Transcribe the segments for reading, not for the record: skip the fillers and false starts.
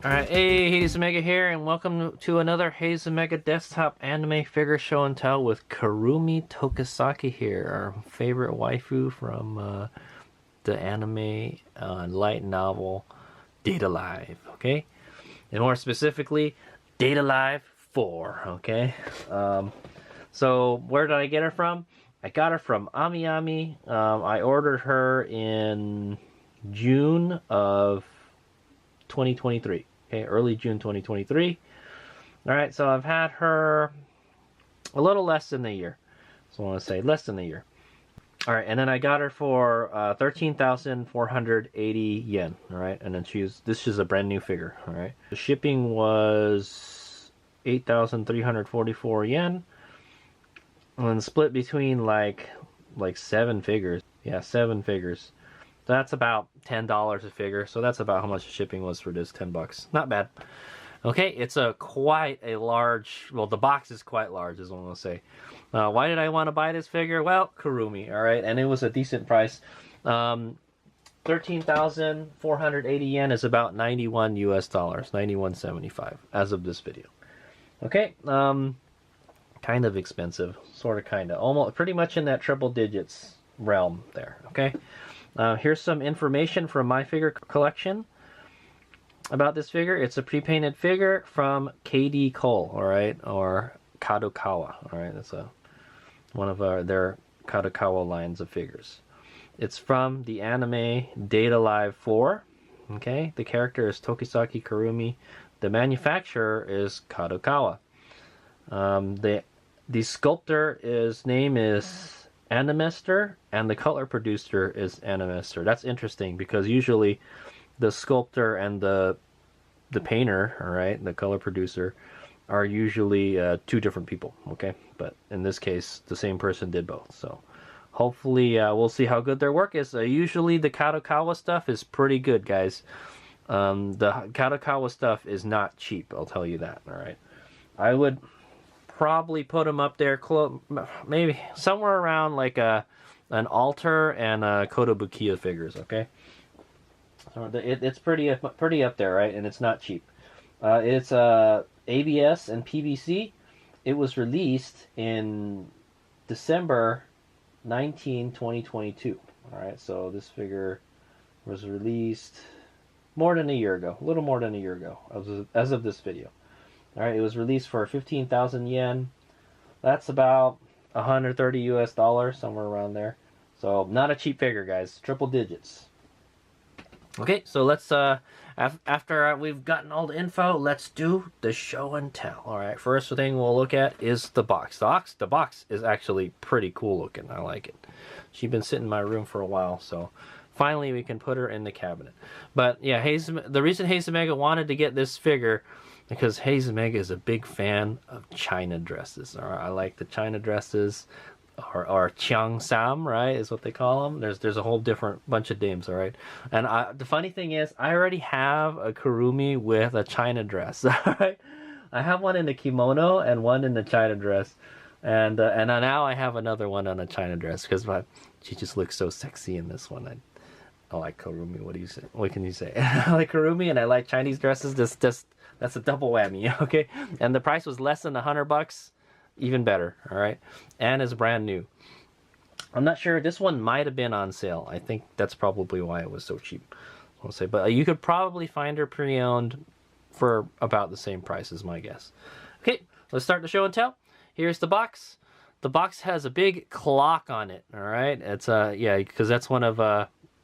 Alright, hey, Hades Omega here, and welcome to another Hades Omega desktop anime figure show and tell with Kurumi Tokisaki here, our favorite waifu from the anime light novel Date Alive, okay? And more specifically, Date Alive 4, okay? So where did I get her from? I got her from Ami Ami. I ordered her in June of 2023. Okay, early June 2023. All right, so I've had her a little less than a year. So I want to say less than a year. All right, and then I got her for 13,480 yen. All right, and then this is a brand new figure. All right, the shipping was 8,344 yen, and split between like 7 figures. Yeah, 7 figures. That's about $10 a figure, so that's about how much shipping was for this, $10. Not bad. Okay, it's quite a large, well, the box is quite large, is what I'm going to say. Why did I want to buy this figure? Well, Kurumi, all right, and it was a decent price. 13,480 yen is about 91 US dollars, 91.75 as of this video. Okay, kind of expensive, sort of, kind of, almost, pretty much in that triple digits realm there, okay? Here's some information from my figure collection about this figure. It's a pre-painted figure from KDColle, all right, or Kadokawa, all right. That's one of their Kadokawa lines of figures. It's from the anime Date Alive 4. Okay, the character is Tokisaki Kurumi. The manufacturer is Kadokawa. The sculptor name is Animester, and the color producer is Animester. That's interesting because usually the sculptor and the painter, all right, the color producer, are usually 2 different people, okay? But in this case, the same person did both. So hopefully we'll see how good their work is. Usually the Kadokawa stuff is pretty good, guys. The Kadokawa stuff is not cheap, I'll tell you that, all right? I would probably put them up there, maybe somewhere around like an Alter and a Kotobukiya figures, okay? So it's pretty up there, right? And it's not cheap. It's ABS and PVC. It was released in December 19, 2022. All right, so this figure was released more than a year ago, a little more than a year ago, as of this video. All right, it was released for 15,000 yen. That's about 130 US dollars, somewhere around there. So not a cheap figure, guys. Triple digits. Okay, so let's after we've gotten all the info, let's do the show and tell. All right, first thing we'll look at is the box. The box is actually pretty cool looking. I like it. She's been sitting in my room for a while, so finally we can put her in the cabinet. But yeah, the reason Hades Omega wanted to get this figure because Hades Omega is a big fan of China dresses. All right, I like the China dresses, or Chiang Sam, right, is what they call them. There's a whole different bunch of names, all right. And the funny thing is, I already have a Kurumi with a China dress. All right, I have one in the kimono and one in the China dress, and now I have another one on a China dress because she just looks so sexy in this one. I like Kurumi. What do you say? What can you say? I like Kurumi and I like Chinese dresses. That's a double whammy, okay? And the price was less than $100, even better, all right? And it's brand new. I'm not sure. This one might have been on sale. I think that's probably why it was so cheap. I'll say, but you could probably find her pre-owned for about the same price, is my guess. Okay, let's start the show and tell. Here's the box. The box has a big clock on it, all right? It's yeah, because that's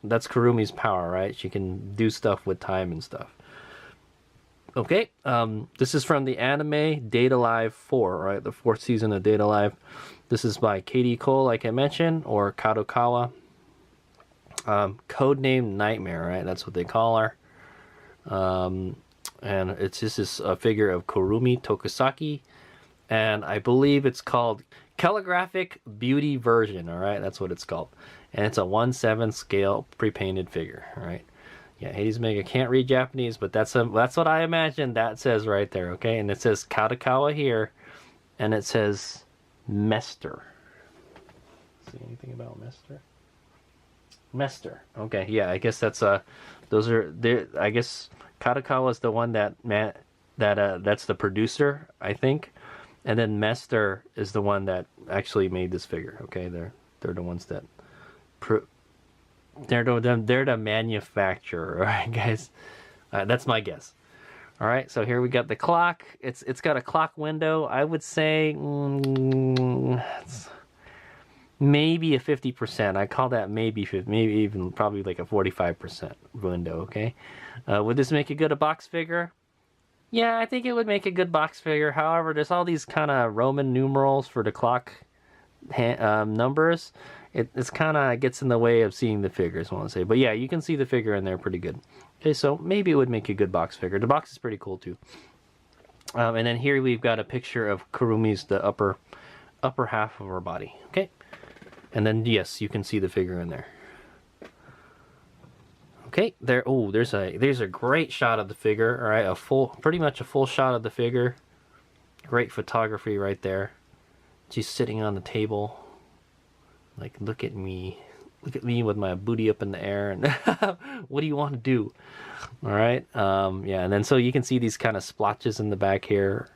that's Kurumi's power, right? She can do stuff with time and stuff. Okay, this is from the anime Date Alive 4, right? The 4th season of Date Alive. This is by KDColle, like I mentioned, or Kadokawa. Codename Nightmare, right? That's what they call her. And this is a figure of Kurumi Tokisaki, and I believe it's called Calligraphic Beauty version, all right? That's what it's called. And it's a 1/7 scale pre-painted figure, all right? Yeah, Hades Omega can't read Japanese, but that's what I imagine that says right there, okay? And it says Kadokawa here, and it says Mester. See anything about Mester? Mester. Okay, yeah, I guess that's those are, I guess Kadokawa is the one that's the producer, I think, and then Mester is the one that actually made this figure. Okay, they're the ones that they're the manufacturer, all right, guys. That's my guess. All right, so here we got the clock. It's got a clock window. I would say it's maybe a 50%. I call that maybe 50, maybe even probably like a 45% window. Okay, would this make a good box figure? Yeah, I think it would make a good box figure. However, there's all these kind of Roman numerals for the clock numbers. It's kind of gets in the way of seeing the figures, I want to say. But yeah, you can see the figure in there pretty good. Okay, so maybe it would make a good box figure. The box is pretty cool too. And then here we've got a picture of Kurumi's the upper half of her body. Okay, and then yes, you can see the figure in there. Okay, there. Oh, there's a great shot of the figure. All right, pretty much a full shot of the figure. Great photography right there. She's sitting on the table. Like, look at me with my booty up in the air, and what do you want to do? All right, yeah, and then so you can see these kind of splotches in the back here.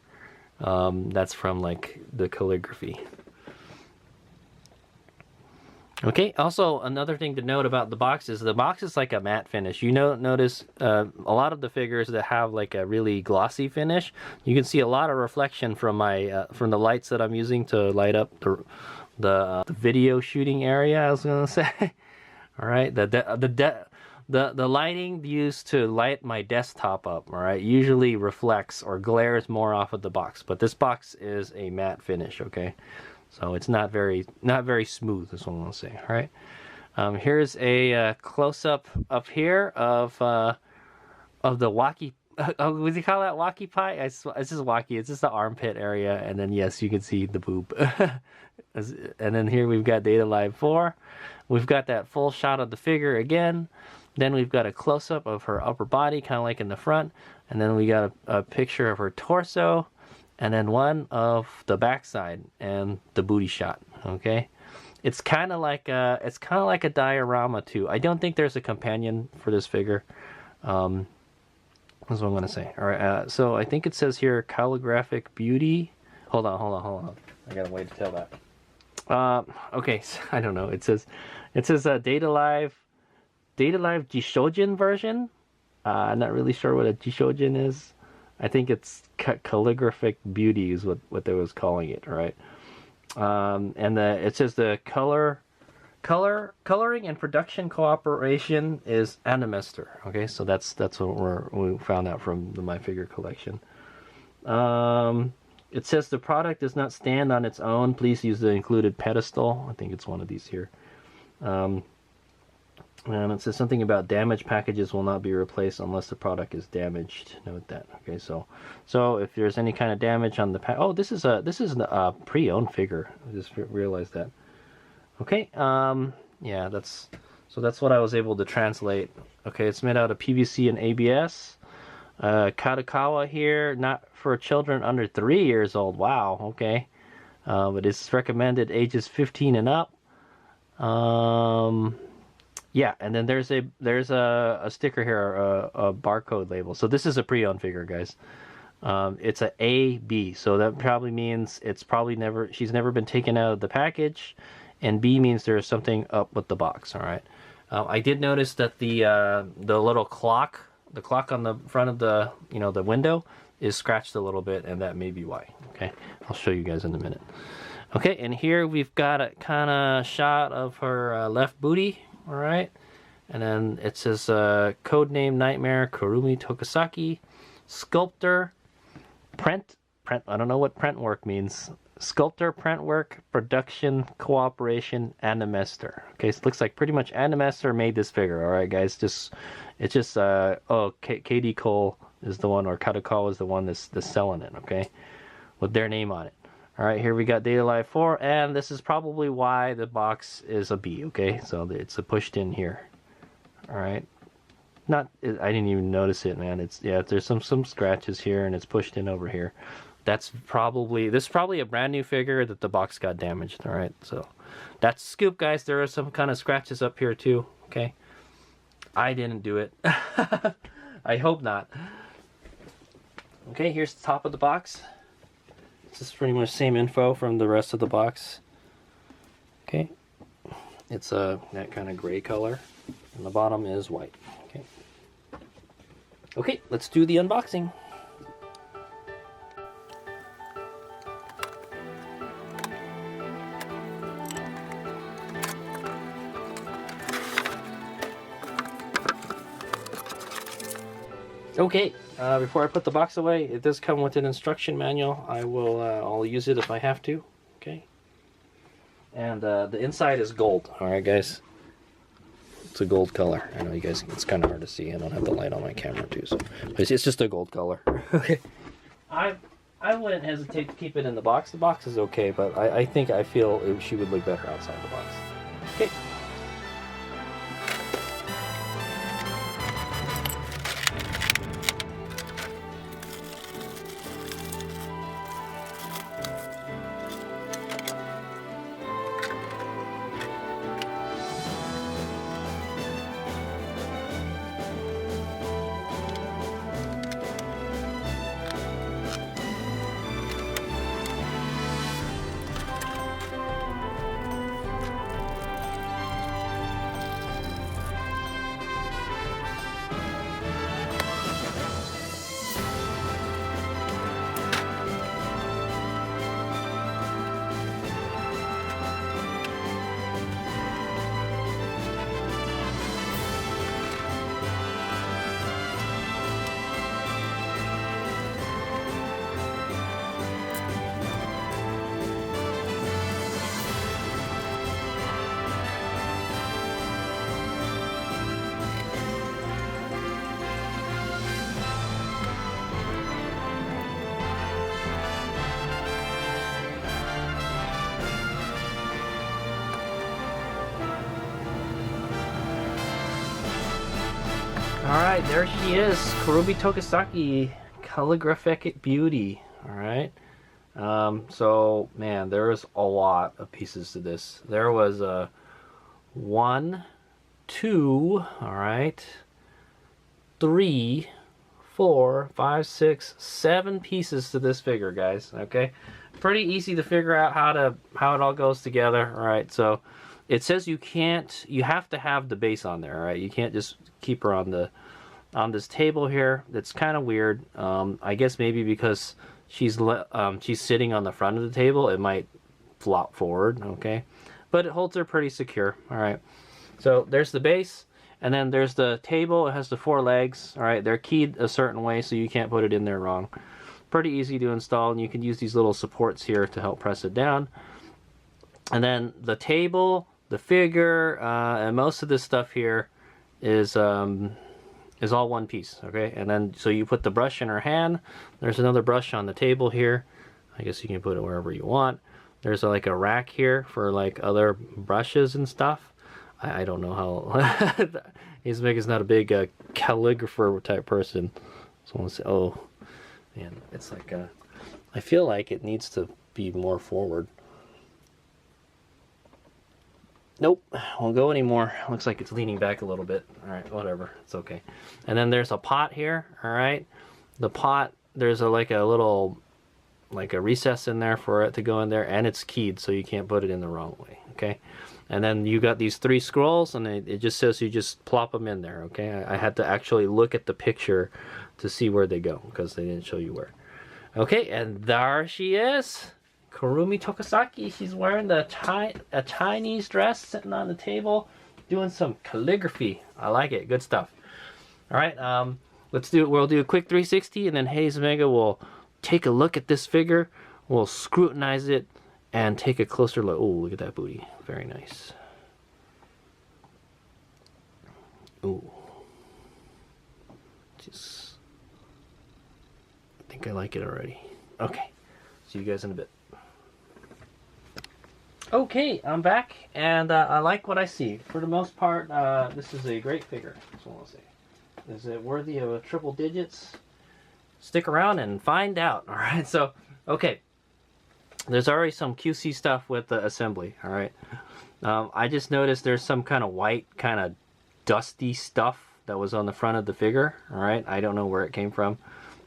That's from like the calligraphy. Okay, also another thing to note about the box is like a matte finish. You notice a lot of the figures that have like a really glossy finish, you can see a lot of reflection from my from the lights that I'm using to light up the video shooting area, I was gonna say. All right, the lighting used to light my desktop up, all right, usually reflects or glares more off of the box, but this box is a matte finish. Okay, so it's not very smooth, is what I'm gonna say. All right, here's a close-up up here of the walkie. Oh, would you call that walkie pie? It's just walkie. It's just the armpit area, and then yes, you can see the boob. And then here we've got Data Live 4. We've got that full shot of the figure again. Then we've got a close-up of her upper body, kind of like in the front. And then we got a picture of her torso, and then one of the backside and the booty shot. Okay, it's kind of like a diorama too. I don't think there's a companion for this figure. That's what I'm gonna say. All right, so I think it says here Calligraphic Beauty. Hold on. I gotta wait to tell that. Okay, so I don't know. It says Data Live Jishojin version. I'm not really sure what a Jishojin is. I think it's Calligraphic Beauty is what they was calling it. All right, and it says the coloring and production cooperation is Animester. Okay, so that's what we found out from the My Figure collection. It says the product does not stand on its own. Please use the included pedestal. I think it's one of these here. And it says something about damaged packages will not be replaced unless the product is damaged. Note that. Okay, so if there's any kind of damage on the this is a pre-owned figure. I just realized that. Okay, yeah, that's what I was able to translate. Okay, it's made out of PVC and ABS. Kadokawa here, not for children under 3 years old. Wow, okay. But it's recommended ages 15 and up. Yeah, and then there's a sticker here, a barcode label. So this is a pre-owned figure, guys. It's a AB, so that probably means she's never been taken out of the package, and B means there's something up with the box. All right. I did notice that the little clock. The clock on the front of the window is scratched a little bit, and that may be why. Okay, I'll show you guys in a minute. Okay, and here we've got a kind of shot of her left booty. All right, and then it says codename Nightmare Kurumi Tokisaki, sculptor, print. I don't know what print work means. Sculptor, print work, production, cooperation, Animester. Okay, so it looks like pretty much Animester made this figure. All right, guys, KDColle is the one, or Kadokawa is the one that's selling it. Okay, with their name on it. All right, here we got Data Live 4, and this is probably why the box is a B. Okay, so it's pushed in here. All right, I didn't even notice it, man. There's some scratches here, and it's pushed in over here. This is probably a brand new figure that the box got damaged. All right, so that's the scoop, guys. There are some kind of scratches up here too. Okay, I didn't do it. I hope not. Okay, here's the top of the box. This is pretty much the same info from the rest of the box. Okay, it's that kind of gray color, and the bottom is white. Okay. Okay, let's do the unboxing. Okay, before I put the box away, it does come with an instruction manual. I'll use it if I have to. Okay. And the inside is gold. All right, guys. It's a gold color. I know you guys, it's kind of hard to see. I don't have the light on my camera too, so but it's just a gold color. Okay. I wouldn't hesitate to keep it in the box. The box is okay, but I feel she would look better outside the box. Okay. Alright, there she is. Kurumi Tokisaki Calligraphic Beauty. Alright. So, man, there was a lot of pieces to this. There was a 1, 2, alright, 3, 4, 5, 6, 7 pieces to this figure, guys. Okay. Pretty easy to figure out how it all goes together. Alright, so it says you have to have the base on there, alright? You can't just keep her on this table here. That's kind of weird. I guess maybe because she's sitting on the front of the table, it might flop forward, okay? But it holds her pretty secure, alright? So there's the base, and then there's the table. It has the 4 legs, alright? They're keyed a certain way, so you can't put it in there wrong. Pretty easy to install, and you can use these little supports here to help press it down. And then the table, the figure, and most of this stuff here is all one piece, okay? And then so you put the brush in her hand. There's another brush on the table here. I guess you can put it wherever you want. There's like a rack here for like other brushes and stuff. I don't know how. Izmega's not a big calligrapher type person. So say, oh man, it's like I feel like it needs to be more forward. Nope, won't go anymore. Looks like it's leaning back a little bit. Alright, whatever. It's okay. And then there's a pot here, alright? The pot, there's like a little recess in there for it to go in there, and it's keyed, so you can't put it in the wrong way, okay? And then you got these 3 scrolls, and it just says you just plop them in there, okay? I had to actually look at the picture to see where they go, because they didn't show you where. Okay, and there she is. Kurumi Tokisaki. She's wearing a Chinese dress, sitting on the table, doing some calligraphy. I like it. Good stuff. All right, we'll do a quick 360, and then Izmega will take a look at this figure. We'll scrutinize it and take a closer look. Oh, look at that booty. Very nice. Oh, I think I like it already. Okay, see you guys in a bit. Okay, I'm back, and I like what I see. For the most part, this is a great figure, that's what I'll say. Is it worthy of triple digits? Stick around and find out, alright? So, okay. There's already some QC stuff with the assembly, alright? I just noticed there's some kind of white, kind of dusty stuff that was on the front of the figure. All right, I don't know where it came from,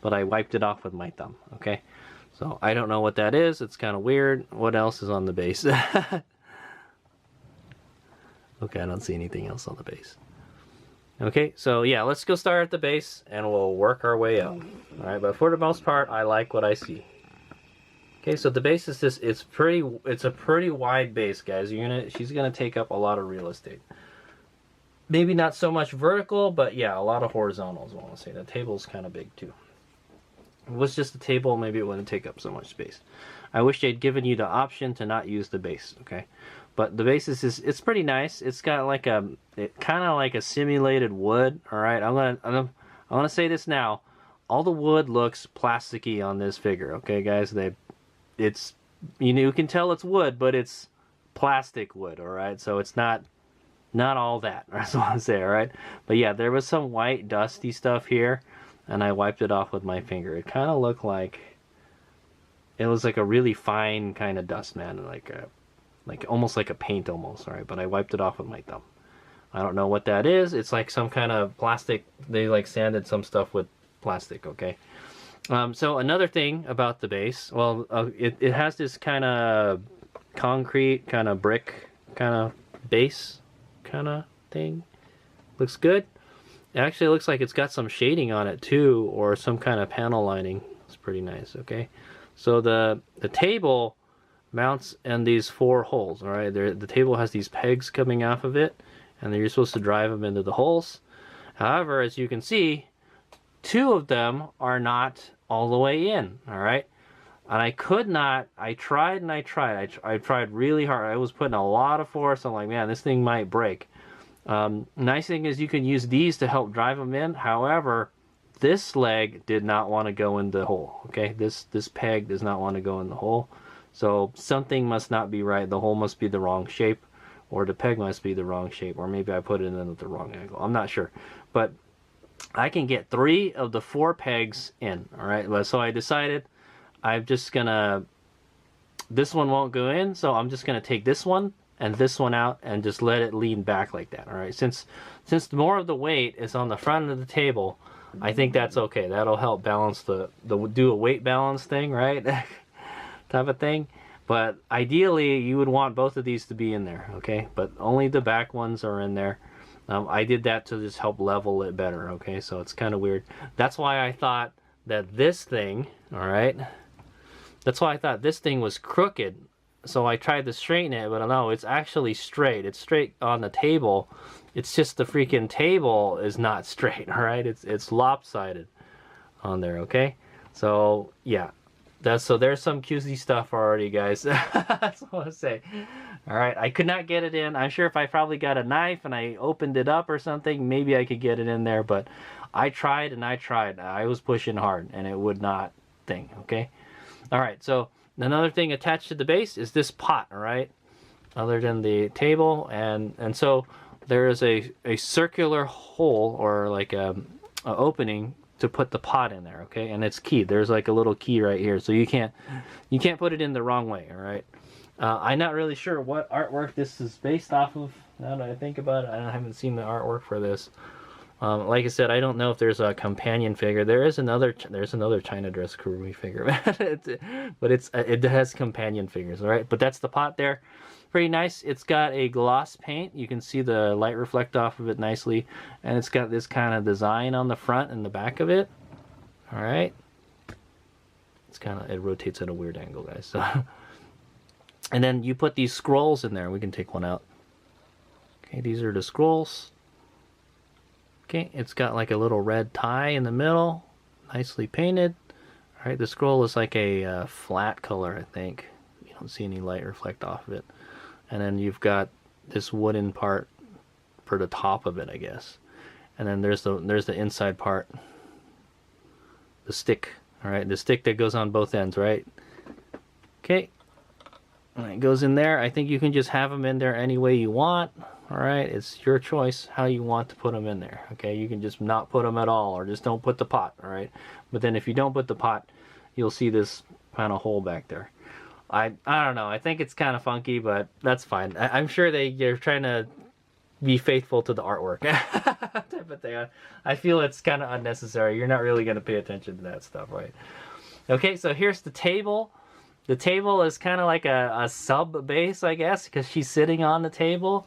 but I wiped it off with my thumb. Okay, so I don't know what that is. It's kind of weird. What else is on the base? Okay, I don't see anything else on the base. Okay, so yeah, let's go start at the base and we'll work our way up. All right, but for the most part, I like what I see. Okay, so the base is this. It's a pretty wide base, guys. She's gonna take up a lot of real estate. Maybe not so much vertical, but yeah, a lot of horizontals. I want to say the table's kind of big too. If it was just a table, maybe it wouldn't take up so much space. I wish they'd given you the option to not use the base. Okay. But the base it's pretty nice. It's got like kind of like a simulated wood. All right, I'm gonna say this now. All the wood looks plasticky on this figure. Okay, guys, it's you can tell it's wood, but it's plastic wood. All right, so it's not all that. That's what I want to say. All right, but yeah, there was some white dusty stuff here, and I wiped it off with my finger. It kind of looked like it was like a really fine kind of dust, man, like almost like a paint almost, all right? But I wiped it off with my thumb. I don't know what that is. It's like some kind of plastic. They like sanded some stuff with plastic, okay? So another thing about the base, well, it has this kind of concrete, kind of brick, kind of base kind of thing. Looks good. It actually looks like it's got some shading on it too, or some kind of panel lining. It's pretty nice, okay? So the table mounts in these 4 holes. All right, the table has these pegs coming off of it, and you're supposed to drive them into the holes. However, as you can see, 2 of them are not all the way in. All right, and I could not. I tried and I tried. I tried really hard. I was putting a lot of force. I'm like, man, this thing might break. Nice thing is you can use these to help drive them in. However, this leg did not want to go in the hole. Okay, this peg does not want to go in the hole. So something must not be right. The hole must be the wrong shape, or the peg must be the wrong shape, or maybe I put it in at the wrong angle. I'm not sure. But I can get 3 of the 4 pegs in. All right, so I decided I'm just gonna, this one won't go in, so I'm just gonna take this one and this one out and just let it lean back like that. All right, since more of the weight is on the front of the table, I think that's okay. That'll help balance do a weight balance thing, right? Type of thing. But ideally you would want both of these to be in there, okay? But only the back ones are in there. I did that to just help level it better, okay? So it's kind of weird. That's why I thought that this thing, all right, that's why I thought this thing was crooked. So I tried to straighten it, but no, it's actually straight. It's straight on the table. It's just the freaking table is not straight, all right? It's lopsided on there, okay? So yeah, so there's some QC stuff already, guys. That's what I want to say. All right, I could not get it in. I'm sure if I probably got a knife and I opened it up or something, maybe I could get it in there, but I tried and I tried. I was pushing hard and it would not thing, okay? All right, so another thing attached to the base is this pot, all right? Other than the table, and so there is a circular hole, or like a opening to put the pot in there, okay? And it's keyed. There's like a little key right here, so you can't put it in the wrong way, all right? I'm not really sure what artwork this is based off of. Now that I think about it, I haven't seen the artwork for this. Like I said, I don't know if there's a companion figure. There's another China dress Kurumi figure, but it has companion figures, all right? But that's the pot there. Pretty nice. It's got a gloss paint. You can see the light reflect off of it nicely, and it's got this kind of design on the front and the back of it. All right. It rotates at a weird angle, guys. So, and then you put these scrolls in there. We can take one out. Okay, these are the scrolls. Okay, it's got like a little red tie in the middle, nicely painted. All right, the scroll is like a flat color, I think. You don't see any light reflect off of it. And then you've got this wooden part for the top of it, I guess. And then there's the inside part, the stick. All right, the stick that goes on both ends, right? Okay, and it goes in there. I think you can just have them in there any way you want. All right, it's your choice how you want to put them in there. Okay, you can just not put them at all, or just don't put the pot. All right, but then if you don't put the pot, you'll see this kind of hole back there. I don't know. I think it's kind of funky, but that's fine. I'm sure they're trying to be faithful to the artwork type of thing. I feel it's kind of unnecessary. You're not really going to pay attention to that stuff, right? Okay, so here's the table. The table is kind of like a sub base, I guess, because she's sitting on the table.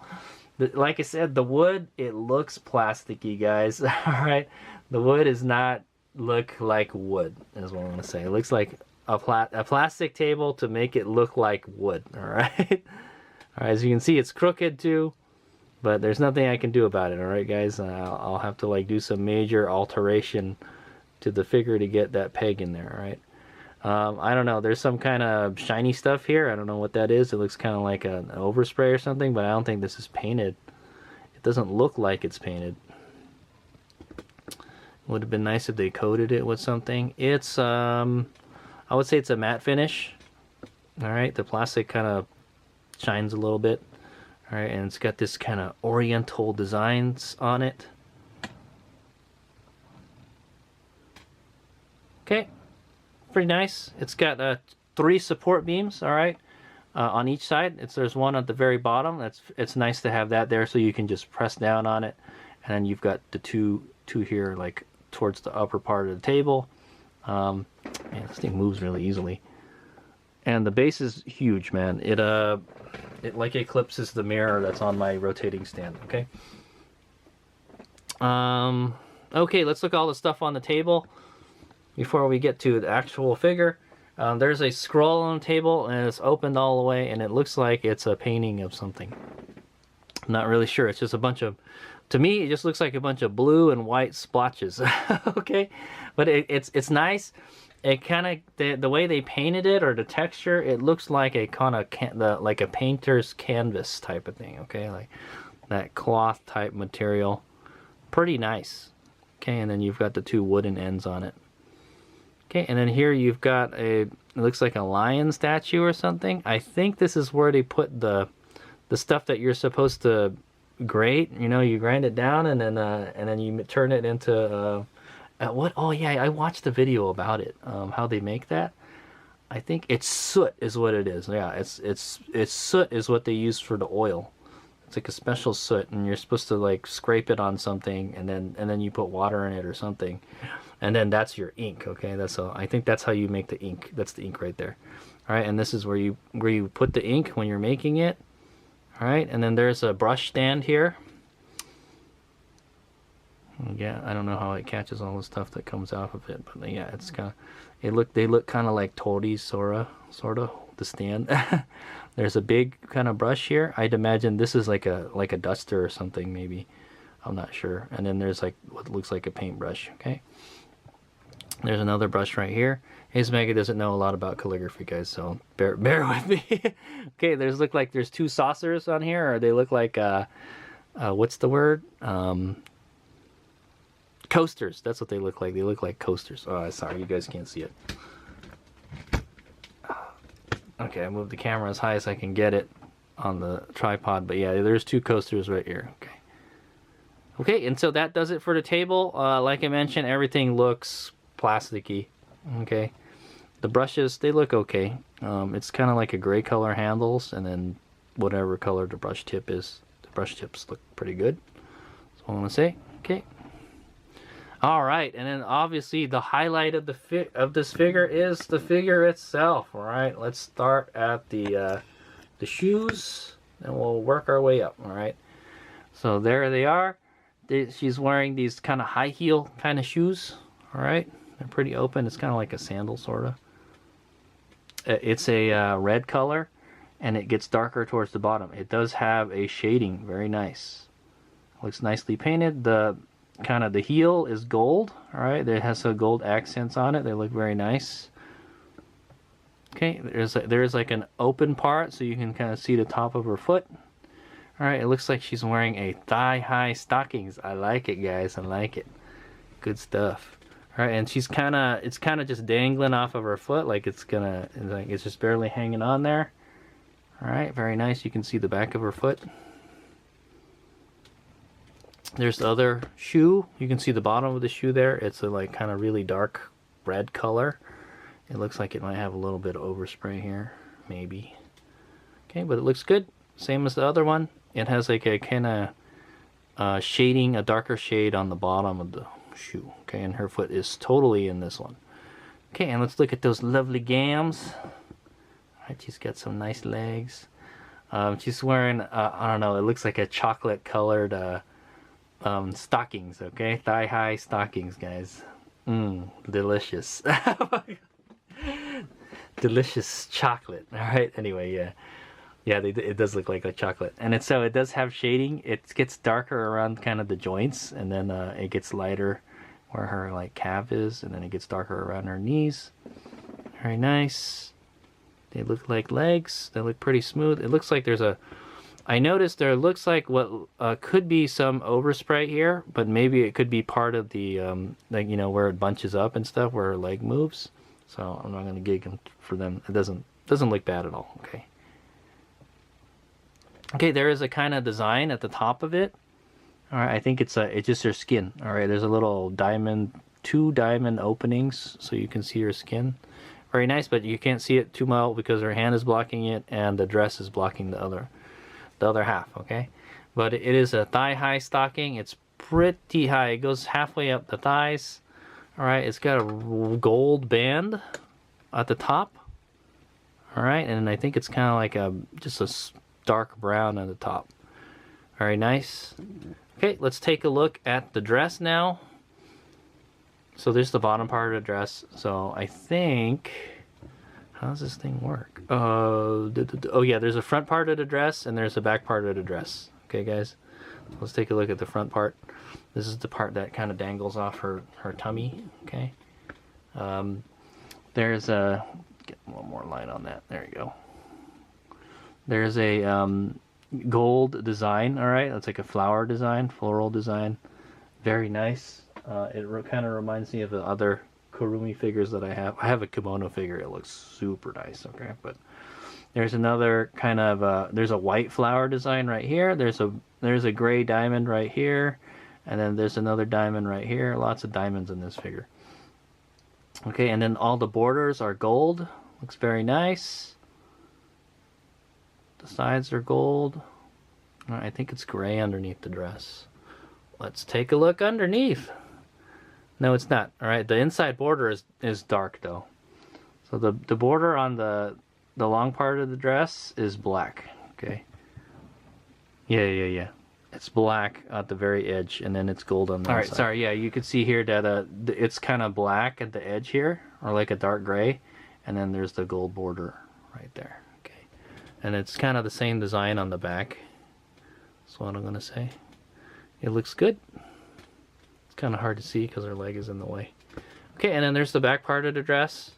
Like I said, the wood, it looks plasticky, guys. All right, the wood is not look like wood, is what I'm going to say. It looks like a plastic table to make it look like wood, all right? All right, as you can see, it's crooked too, but there's nothing I can do about it, all right, guys? I'll have to like do some major alteration to the figure to get that peg in there, all right? I don't know, there's some kind of shiny stuff here. I don't know what that is. It looks kind of like an overspray or something, but I don't think this is painted. It doesn't look like it's painted. Would have been nice if they coated it with something. It's, I would say it's a matte finish. All right, the plastic kind of shines a little bit. All right, and it's got this kind of oriental designs on it. Okay, pretty nice. It's got 3 support beams, all right, on each side. There's one at the very bottom. It's nice to have that there so you can just press down on it, and then you've got the two here like towards the upper part of the table. Man, this thing moves really easily, and the base is huge, man. It like eclipses the mirror that's on my rotating stand. Okay. Okay, let's look at all the stuff on the table before we get to the actual figure. There's a scroll on the table, and it's opened all the way, and it looks like it's a painting of something. I'm not really sure. It's just a bunch of, to me, it just looks like a bunch of blue and white splotches. Okay, but it's nice. It kind of, the way they painted it, or the texture, it looks like a kind of like a painter's canvas type of thing. Okay, like that cloth type material. Pretty nice. Okay, and then you've got the 2 wooden ends on it. Okay, and then here you've got it looks like a lion statue or something. I think this is where they put the stuff that you're supposed to grate. You know, you grind it down, and then you turn it into what? Oh yeah, I watched the video about it. How they make that. I think it's soot is what it is. Yeah, it's soot is what they use for the oil. It's like a special soot, and you're supposed to like scrape it on something, and then you put water in it or something, and then that's your ink. Okay, I think that's how you make the ink. That's the ink right there. All right, and this is where you put the ink when you're making it. All right, and then there's a brush stand here. Yeah, I don't know how it catches all the stuff that comes off of it, but yeah, it's kind of, they look kind of like toadies, sorta, the stand. There's a big kind of brush here. I'd imagine this is like a duster or something, maybe. I'm not sure. And then there's like what looks like a paintbrush. Okay. There's another brush right here. Ace Mega doesn't know a lot about calligraphy, guys, so bear with me. Okay, look like there's 2 saucers on here, or they look like what's the word? Coasters. That's what they look like. They look like coasters. Oh, sorry, you guys can't see it. Okay, I moved the camera as high as I can get it on the tripod, but yeah, there's 2 coasters right here. Okay. Okay, and so that does it for the table. Like I mentioned, everything looks plasticky. Okay. The brushes, they look okay. It's kind of like a gray color handles, and then whatever color the brush tip is. The brush tips look pretty good. That's what I want to say. Okay. All right, and then obviously the highlight of this figure is the figure itself. All right, let's start at the shoes, and we'll work our way up. All right, so there they are. She's wearing these kind of high heel kind of shoes. All right, they're pretty open. It's kind of like a sandal, sort of. It's a red color, and it gets darker towards the bottom. It does have a shading, very nice. Looks nicely painted. The heel is gold. All right, it has some gold accents on it. They look very nice. Okay, there's like an open part, so you can kind of see the top of her foot. All right, it looks like she's wearing a thigh-high stockings. I like it, guys. I like it. Good stuff. All right, and it's kind of just dangling off of her foot, like it's just barely hanging on there. All right, very nice. You can see the back of her foot. There's the other shoe. You can see the bottom of the shoe there. It's a like kind of really dark red color. It looks like it might have a little bit of overspray here, maybe. Okay, but it looks good. Same as the other one. It has like a kind of shading, a darker shade on the bottom of the shoe. Okay, and her foot is totally in this one. Okay, and let's look at those lovely gams. Alright, she's got some nice legs. She's wearing, I don't know, it looks like a chocolate colored stockings, okay? Thigh-high stockings, guys. Delicious. Delicious chocolate. Alright, anyway, yeah. Yeah, it does look like a chocolate. And so it does have shading. It gets darker around kind of the joints, and then it gets lighter where her like calf is, and then it gets darker around her knees. Very nice. They look like legs. They look pretty smooth. It looks like there's a... I noticed there looks like what could be some overspray here, but maybe it could be part of the, like, you know, where it bunches up and stuff, where her leg moves. So I'm not going to gig them for them. It doesn't look bad at all, okay? Okay, there is a kind of design at the top of it. All right, I think it's just her skin. All right, there's a little diamond, 2 diamond openings so you can see her skin. Very nice, but you can't see it too well because her hand is blocking it and the dress is blocking the other half, okay? But it is a thigh-high stocking. It's pretty high. It goes halfway up the thighs. All right, it's got a gold band at the top. All right, and I think it's kind of like just a dark brown at the top. Very nice. Okay, let's take a look at the dress now. So there's the bottom part of the dress. So I think, how does this thing work? Oh yeah, there's a front part of the dress and there's a back part of the dress. Okay, guys, let's take a look at the front part. This is the part that kind of dangles off her tummy. Okay, there's a, get one more light on that. There you go. There's a gold design. All right, that's like a flower design, floral design. Very nice. It kind of reminds me of the other Kurumi figures that I have. I have a kimono figure. It looks super nice, okay? But there's another kind of, there's a white flower design right here. There's a gray diamond right here. And then there's another diamond right here. Lots of diamonds in this figure. Okay, and then all the borders are gold. Looks very nice. The sides are gold. I think it's gray underneath the dress. Let's take a look underneath. No, it's not. All right, the inside border is dark though. So the border on the long part of the dress is black. Okay. Yeah. It's black at the very edge, and then it's gold on the inside. All right, sorry. Yeah, you can see here that it's kind of black at the edge here, or like a dark gray, and then there's the gold border right there. Okay, and it's kind of the same design on the back. That's what I'm gonna say. It looks good. Kind of hard to see because her leg is in the way. Okay, and then there's the back part of the dress.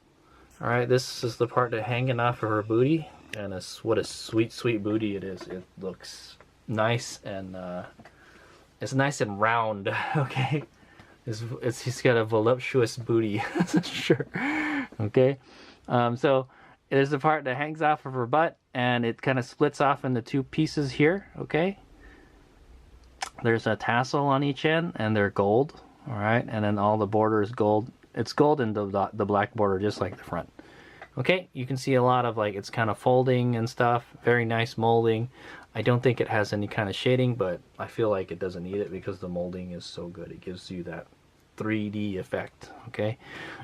All right, this is the part that hanging off of her booty, and what a sweet booty it is. It looks nice, and it's nice and round. Okay, she's got a voluptuous booty. Sure. Okay, so there's the part that hangs off of her butt, and it kind of splits off into 2 pieces here. Okay. There's a tassel on each end, and they're gold. All right, and then all the border is gold. It's gold in the black border, just like the front. Okay, you can see a lot of it's kind of folding and stuff. Very nice molding. I don't think it has any kind of shading, but I feel like it doesn't need it because the molding is so good. It gives you that 3D effect. Okay,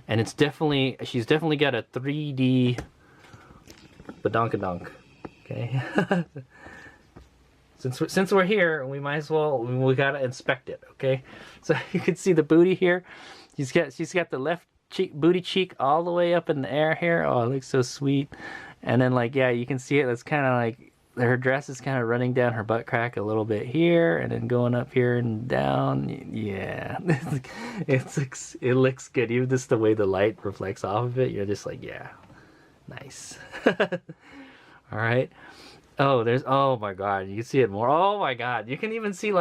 and she's definitely got a 3D badonkadonk. Okay. Since we're here, we might as well, we gotta inspect it, okay? So you can see the booty here. She's got the left cheek, booty cheek all the way up in the air here. Oh, it looks so sweet. And then yeah, you can see it. It's kind of like her dress is kind of running down her butt crack a little bit here, and then going up here and down. Yeah, it looks good. Even just the way the light reflects off of it, you're just like, yeah, nice. All right. Oh, oh my god, you can see it more. Oh my god, you can even see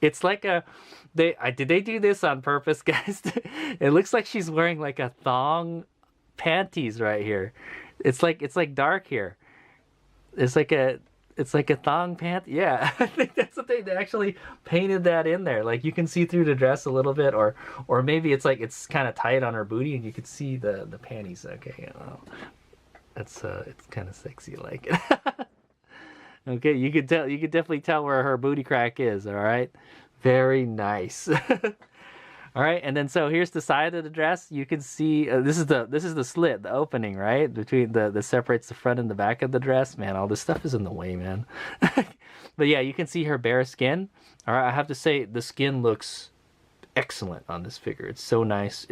it's like did they do this on purpose, guys? It looks like she's wearing like a thong panties right here. It's like dark here. It's like a thong pant. Yeah, I think that's what they actually painted that in there. Like you can see through the dress a little bit, or maybe it's kind of tight on her booty and you can see the panties. Okay, it's kind of sexy, like it. Okay, you could definitely tell where her booty crack is. All right, very nice. All right, and then so here's the side of the dress. You can see this is the slit, the opening, right, between the separates the front and the back of the dress. Man, all this stuff is in the way, man. But yeah, you can see her bare skin. All right, I have to say the skin looks excellent on this figure. It's so nice.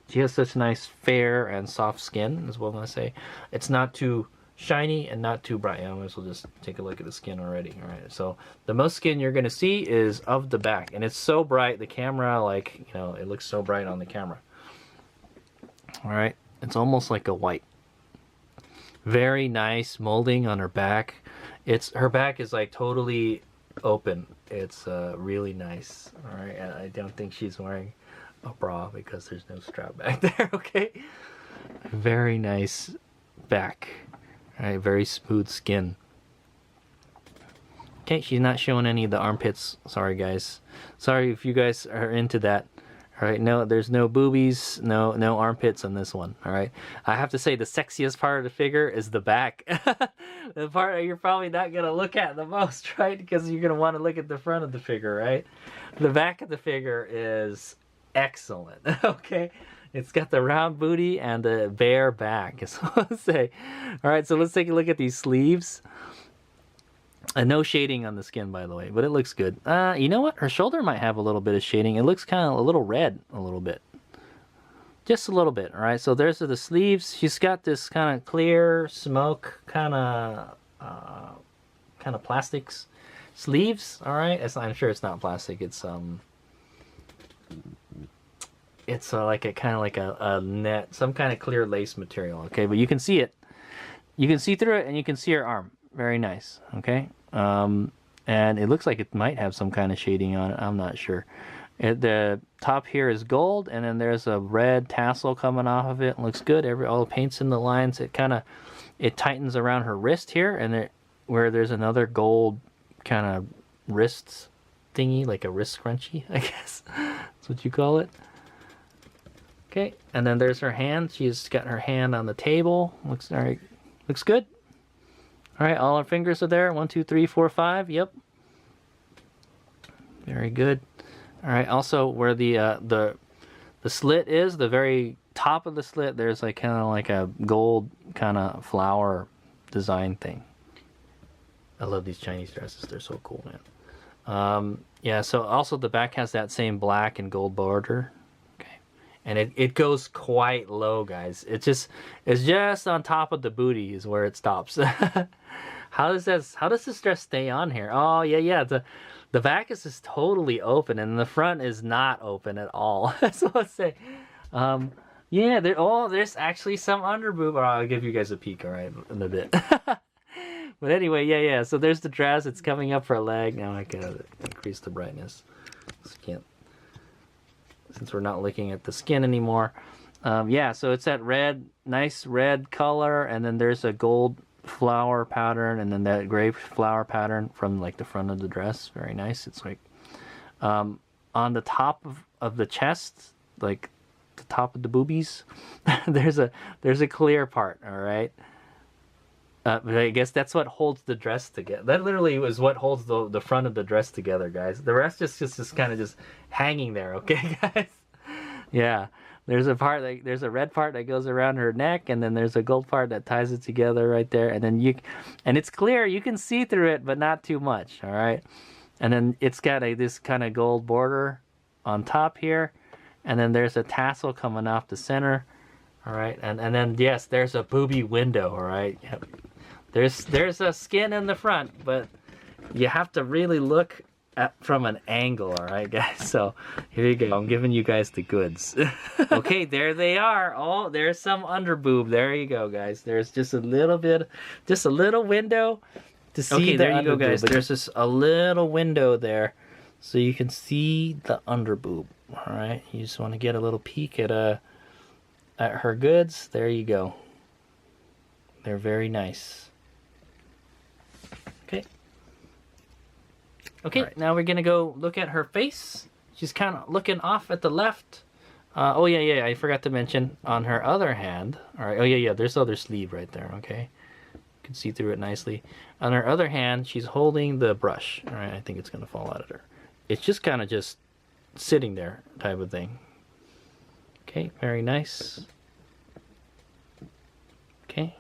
She has such nice fair and soft skin, is what I'm gonna say. It's not too shiny and not too bright. I might as well just take a look at the skin already. All right, so the most skin you're gonna see is of the back, and it's so bright. The camera, like, you know, it looks so bright on the camera. All right, it's almost like a white. Very nice molding on her back. Her back is like totally open. It's really nice. All right, and I don't think she's wearing a bra because there's no strap back there. Okay, very nice back. All right, very smooth skin. Okay, she's not showing any of the armpits. Sorry, guys. Sorry if you guys are into that. All right, no, there's no boobies, no armpits on this one. All right, I have to say the sexiest part of the figure is the back. The part that you're probably not gonna look at the most, right? Because you're gonna want to look at the front of the figure, right? The back of the figure is excellent. Okay. It's got the round booty and the bare back, is what I say. All right, so let's take a look at these sleeves. No shading on the skin, by the way, but it looks good. You know what? Her shoulder might have a little bit of shading. It looks kind of a little red, a little bit. Just a little bit, all right? So there's the sleeves. She's got this kind of clear smoke kind of plastics sleeves, all right? I'm sure it's not plastic. It's like a kind of like a net, some kind of clear lace material, okay? But you can see it. You can see through it, and you can see her arm. Very nice, okay? And it looks like it might have some kind of shading on it. I'm not sure. The top here is gold, and then there's a red tassel coming off of it. It looks good. All the paint's in the lines. It tightens around her wrist here, and where there's another gold kind of wrist thingy, like a wrist scrunchie, I guess. That's what you call it. Okay, and then there's her hand. She's got her hand on the table. Looks all right. Looks good. All right, all our fingers are there. 1, 2, 3, 4, 5. Yep. Very good. All right. Also, where the slit is, the very top of the slit, there's like kind of like a gold kind of flower design thing. I love these Chinese dresses. They're so cool, man. Yeah. So also the back has that same black and gold border. And it goes quite low, guys. It's just on top of the booty is where it stops. How does this dress stay on here? Oh yeah. The back is just totally open, and the front is not open at all. So let's say, yeah. There's actually some under boob. I'll give you guys a peek, all right, in a bit. But anyway, yeah. So there's the dress. It's coming up her leg. Now I gotta increase the brightness. Just can't. Since we're not looking at the skin anymore. Yeah, so it's that nice red color, and then there's a gold flower pattern, and then that gray flower pattern from like the front of the dress. Very nice. It's like on the top of the chest, like the top of the boobies, there's a clear part, all right? But I guess that's what holds the dress together. That literally is what holds the front of the dress together, guys. The rest just kind of just hanging there, okay, guys? Yeah. There's a red part that goes around her neck, and then there's a gold part that ties it together right there. And then and it's clear, you can see through it, but not too much, all right? And then it's got this kind of gold border on top here, and then there's a tassel coming off the center, all right? And then yes, there's a booby window, all right? Yep. There's a skin in the front, but you have to really look from an angle, all right, guys? So here you go. I'm giving you guys the goods. Okay, there they are. Oh, there's some under boob. There you go, guys. There's just a little window to see. Okay, there you go, guys. There's just a little window there, so you can see the under boob. All right, you just want to get a little peek at her goods. There you go. They're very nice. Okay, right. Now we're gonna go look at her face. She's kind of looking off at the left. Oh yeah, I forgot to mention on her other hand. All right, oh yeah, there's the other sleeve right there, okay? You can see through it nicely. On her other hand, she's holding the brush. All right, I think it's gonna fall out of her. It's just kind of just sitting there type of thing. Okay, very nice. Okay.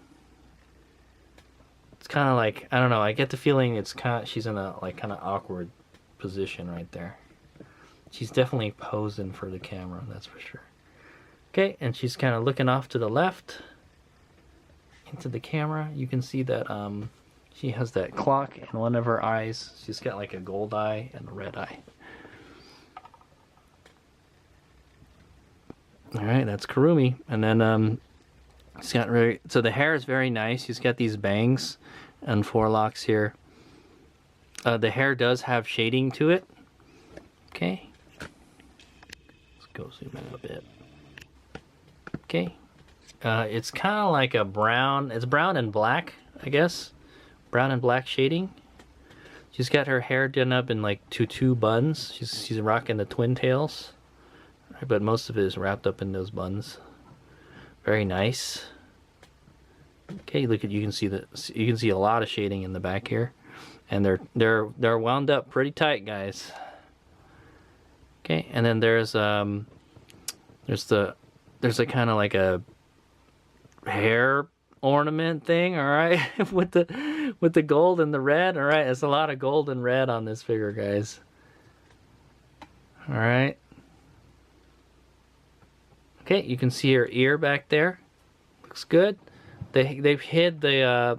It's kind of like, I don't know, I get the feeling it's kind of, she's in a like kind of awkward position right there. She's definitely posing for the camera, that's for sure. Okay, and she's kind of looking off to the left into the camera. You can see that she has that clock in one of her eyes. She's got like a gold eye and a red eye. All right, that's Kurumi. And then she's got so the hair is very nice. She's got these bangs and forelocks here. The hair does have shading to it. Okay. Let's go zoom in a bit. Okay. It's kind of like a brown. It's brown and black, I guess. Brown and black shading. She's got her hair done up in like two buns. She's rocking the twin tails. Right, but most of it is wrapped up in those buns. Very nice. Okay, look at, you can see a lot of shading in the back here, and they're wound up pretty tight, guys. Okay, and then there's a kind of like a hair ornament thing, all right, with the gold and the red. All right, there's a lot of gold and red on this figure, guys. All right. Okay, you can see her ear back there. Looks good. They've hid the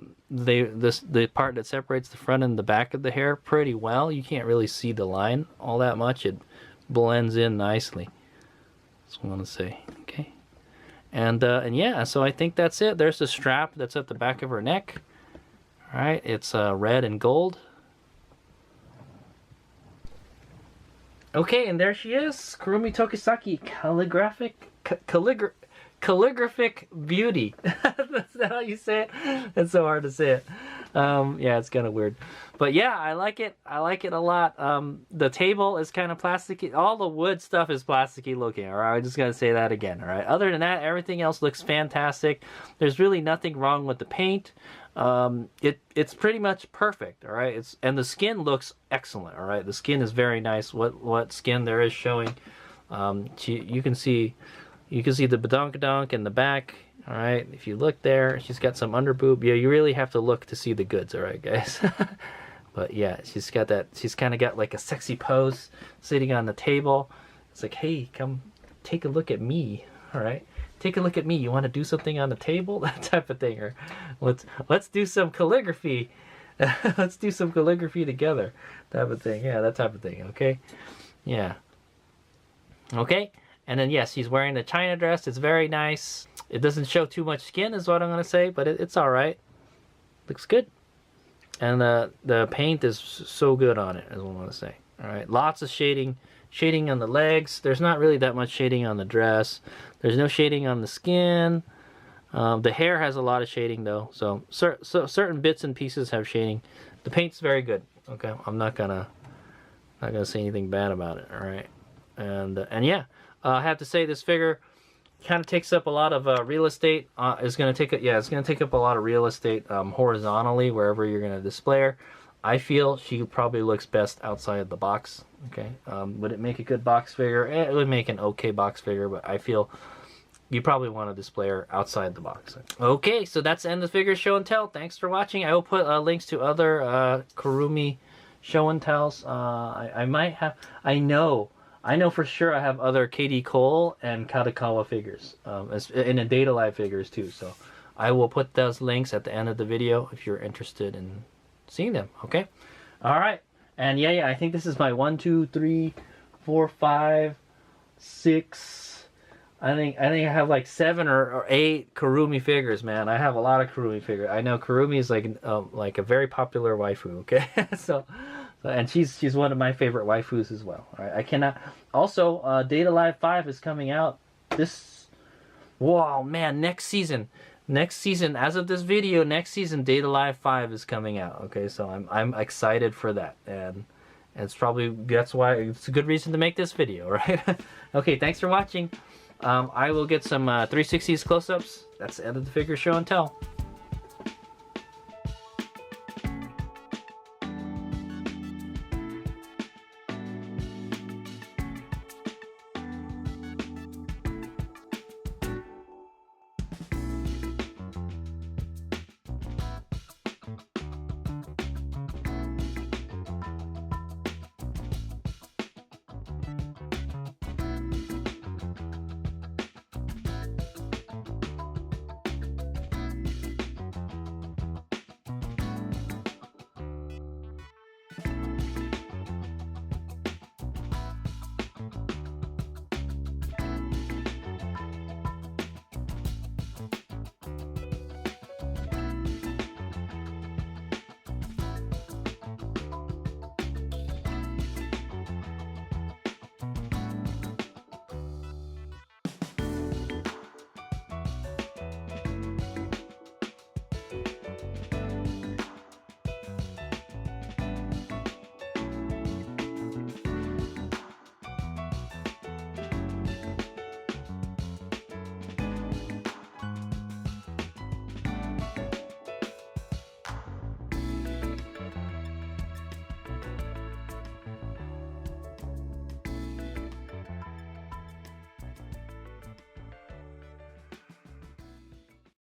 part that separates the front and the back of the hair pretty well. You can't really see the line all that much. It blends in nicely. That's what I want to say. Okay, and yeah, so I think that's it. There's the strap that's at the back of her neck. All right, it's red and gold. Okay, and there she is, Kurumi Tokisaki Calligraphic Beauty. That's how you say it. It's so hard to say it. Yeah, it's kind of weird, but yeah, I like it. I like it a lot. The table is kind of plasticky. All the wood stuff is plasticky looking. All right, I just gotta say that again. All right. Other than that, everything else looks fantastic. There's really nothing wrong with the paint. It's pretty much perfect. All right. And the skin looks excellent. All right. The skin is very nice. What skin there is showing. You can see the badonkadonk in the back. All right, if you look there, she's got some under boob. Yeah, you really have to look to see the goods. All right, guys. But yeah, she's got that. She's kind of got like a sexy pose, sitting on the table. It's like, hey, come take a look at me. All right, take a look at me. You want to do something on the table? That type of thing. Or let's do some calligraphy. Let's do some calligraphy together. Type of thing. Yeah, that type of thing. Okay. Yeah. Okay. And then yes, he's wearing the China dress. It's very nice. It doesn't show too much skin is what I'm going to say, but it's all right. Looks good. And the paint is so good on it, is what I want to say. All right, lots of shading on the legs. There's not really that much shading on the dress. There's no shading on the skin. The hair has a lot of shading though, so certain bits and pieces have shading. The paint's very good. Okay, I'm not gonna say anything bad about it. All right, and yeah. I have to say this figure kind of takes up a lot of real estate. It's going to take up a lot of real estate horizontally wherever you're going to display her. I feel she probably looks best outside the box. Okay, would it make a good box figure? It would make an okay box figure, but I feel you probably want to display her outside the box. Okay, so that's the end of the figure show and tell. Thanks for watching. I will put links to other Kurumi show and tells. I might have. I know for sure I have other KDColle and Kadokawa figures, and the Data Live figures too. So I will put those links at the end of the video if you're interested in seeing them. Okay, all right, and yeah, I think this is my 1, 2, 3, 4, 5, 6. I think I have like 7 or 8 Kurumi figures, man. I have a lot of Kurumi figures. I know Kurumi is like a very popular waifu. Okay, so. And she's one of my favorite waifus as well. All right, I cannot. Also, Data Live 5 is coming out this. Wow, man! Next season, as of this video, next season Data Live 5 is coming out. Okay, so I'm excited for that, and that's why it's a good reason to make this video, right? Okay, thanks for watching. I will get some 360s close-ups. That's the end of the figure show and tell.